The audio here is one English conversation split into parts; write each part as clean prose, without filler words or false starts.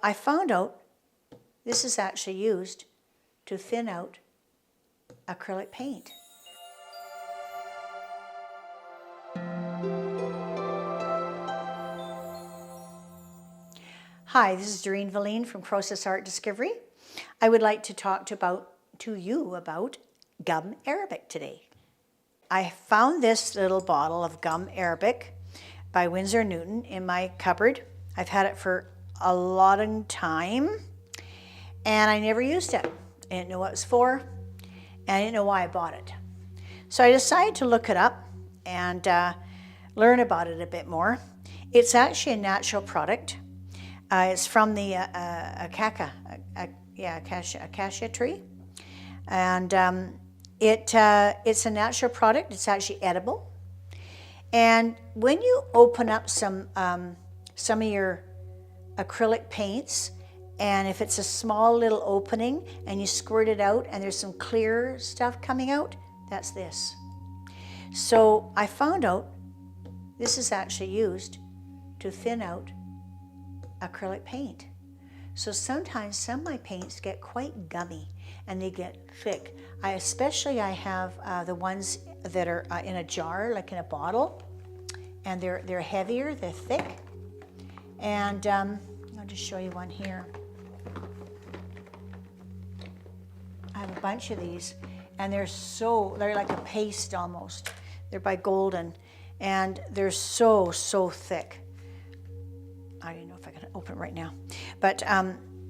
I found out this is actually used to thin out acrylic paint. Hi, this is Doreen Velin from Process Art Discovery. I would like to talk to you about gum arabic today. I found this little bottle of gum arabic by Winsor Newton in my cupboard. I've had it for a long time and I never used it. I didn't know what it was for and I didn't know why I bought it. So I decided to look it up and learn about it a bit more. It's actually a natural product. It's from the acacia tree, and it's a natural product. It's actually edible. And when you open up some of your acrylic paints, and if it's a small little opening and you squirt it out and there's some clear stuff coming out, that's this. So I found out this is actually used to thin out acrylic paint. So sometimes some of my paints get quite gummy and they get thick. I have the ones that are in a jar, like in a bottle, and they're heavier, they're thick. And I'll just show you one here. I have a bunch of these, and they're like a paste almost. They're by Golden, and they're so thick. I don't know if I can open it right now, but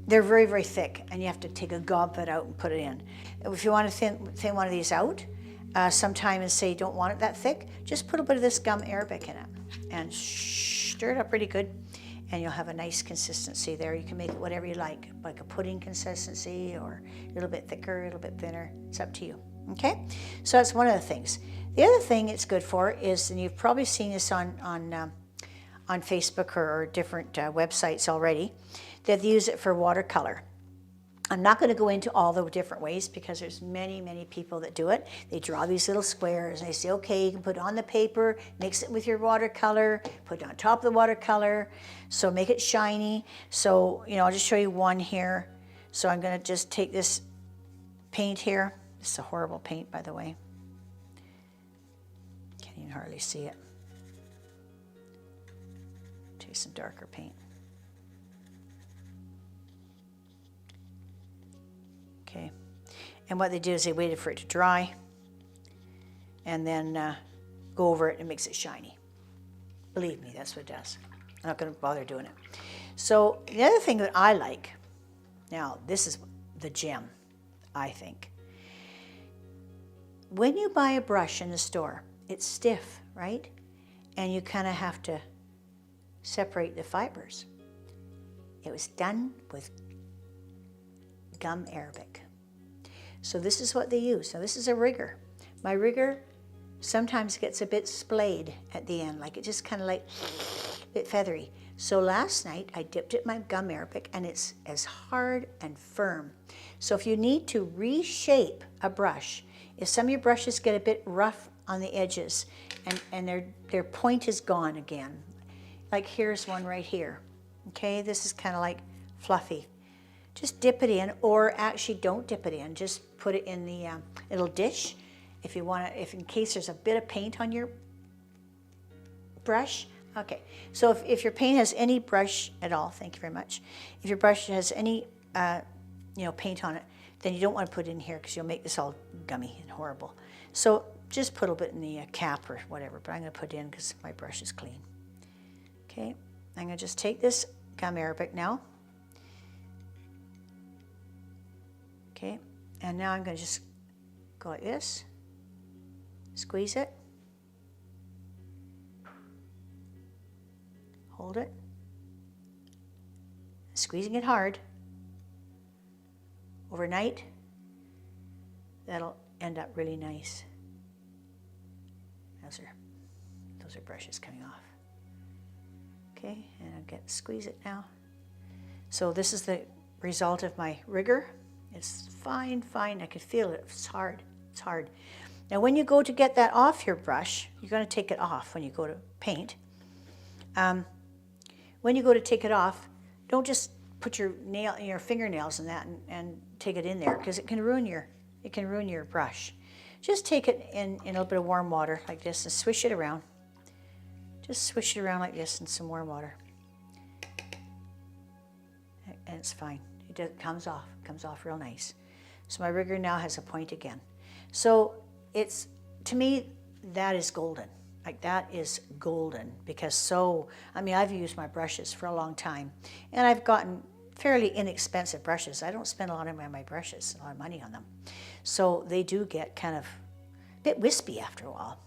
they're very, very thick, and you have to take a gob of it out and put it in. If you want to thin one of these out, sometime and say you don't want it that thick, just put a bit of this gum arabic in it and stir it up pretty good, and you'll have a nice consistency there. You can make it whatever you like a pudding consistency or a little bit thicker, a little bit thinner. It's up to you. Okay, so that's one of the things. The other thing it's good for is, and you've probably seen this on Facebook or different websites already, that use it for watercolor. I'm not going to go into all the different ways because there's many people that do it. They draw these little squares and they say, okay, you can put it on the paper, mix it with your watercolor, put it on top of the watercolor, so make it shiny. So, I'll just show you one here. So I'm going to just take this paint here. This is a horrible paint, by the way. Can't even hardly see it. Take some darker paint. Okay, and what they do is they waited for it to dry and then go over it and makes it shiny. Believe me, that's what it does. I'm not going to bother doing it. So the other thing that I like, now this is the gem, I think. When you buy a brush in the store, it's stiff, right? And you kind of have to separate the fibers. It was done with gum arabic. So this is what they use. Now this is a rigger. My rigger sometimes gets a bit splayed at the end, like it just kind of like a bit feathery. So last night I dipped it in my gum arabic and it's as hard and firm. So if you need to reshape a brush, if some of your brushes get a bit rough on the edges and their point is gone again, like here's one right here. Okay, this is kind of like fluffy. Just dip it in, or actually don't dip it in. Just put it in the little dish if you want to, if in case there's a bit of paint on your brush. Okay, so if your paint has any brush at all, thank you very much. If your brush has any paint on it, then you don't want to put it in here because you'll make this all gummy and horrible. So just put a bit in the cap or whatever, but I'm going to put it in because my brush is clean. Okay, I'm going to just take this gum arabic now. Okay, and now I'm going to just go like this, squeeze it, hold it, squeezing it hard. Overnight, that'll end up really nice. Those are brushes coming off. Okay, and I'll squeeze it now. So this is the result of my rigger. It's fine, I can feel it. It's hard. Now when you go to get that off your brush, you're going to take it off when you go to paint. When you go to take it off, don't just put your fingernails in that and take it in there, because it can ruin your brush. Just take it in a little bit of warm water like this and swish it around. Just swish it around like this in some warm water. And it's fine. It comes off real nice. So my rigger now has a point again. So it's, to me, that is golden. Like, that is golden, because I mean, I've used my brushes for a long time, and I've gotten fairly inexpensive brushes. I don't spend a lot of my brushes, a lot of money on them. So they do get kind of a bit wispy after a while.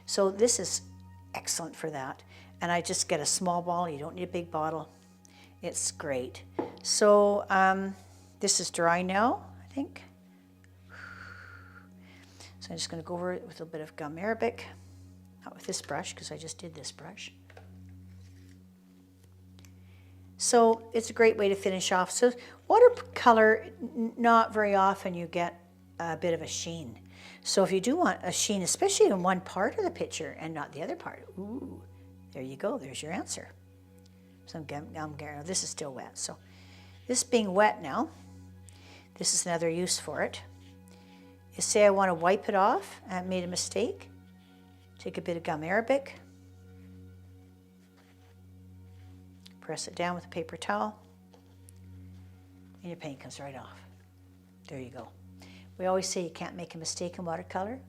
So this is excellent for that. And I just get a small ball. You don't need a big bottle. It's great. So this is dry now, I think. So I'm just going to go over it with a bit of gum Arabic. Not with this brush, because I just did this brush. So it's a great way to finish off. So watercolor, not very often you get a bit of a sheen. So if you do want a sheen, especially in one part of the picture and not the other part, ooh, there you go. There's your answer. Some gum. This is still wet. So this being wet now, this is another use for it. You say I want to wipe it off. I made a mistake. Take a bit of gum Arabic. Press it down with a paper towel. And your paint comes right off. There you go. We always say you can't make a mistake in watercolor.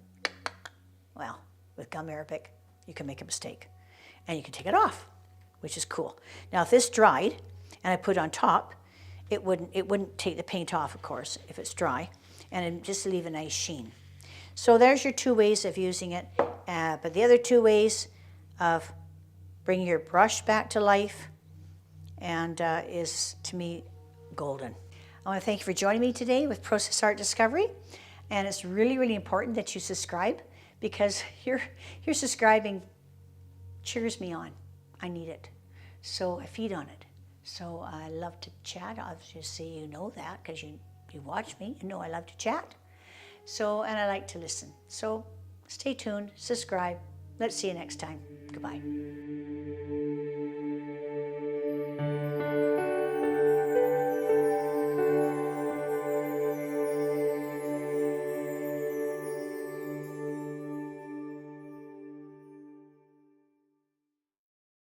Well, with gum Arabic, you can make a mistake. And you can take it off, which is cool. Now, if this dried and I put it on top, it wouldn't take the paint off, of course, if it's dry, and it'd just leave a nice sheen. So there's your two ways of using it. But the other two ways of bringing your brush back to life and is, to me, golden. I want to thank you for joining me today with Process Art Discovery. And it's really, really important that you subscribe, because your subscribing cheers me on. I need it. So I feed on it. So I love to chat. Obviously, you know that because you watch me. You know I love to chat. So, and I like to listen. So stay tuned, subscribe. Let's see you next time. Goodbye.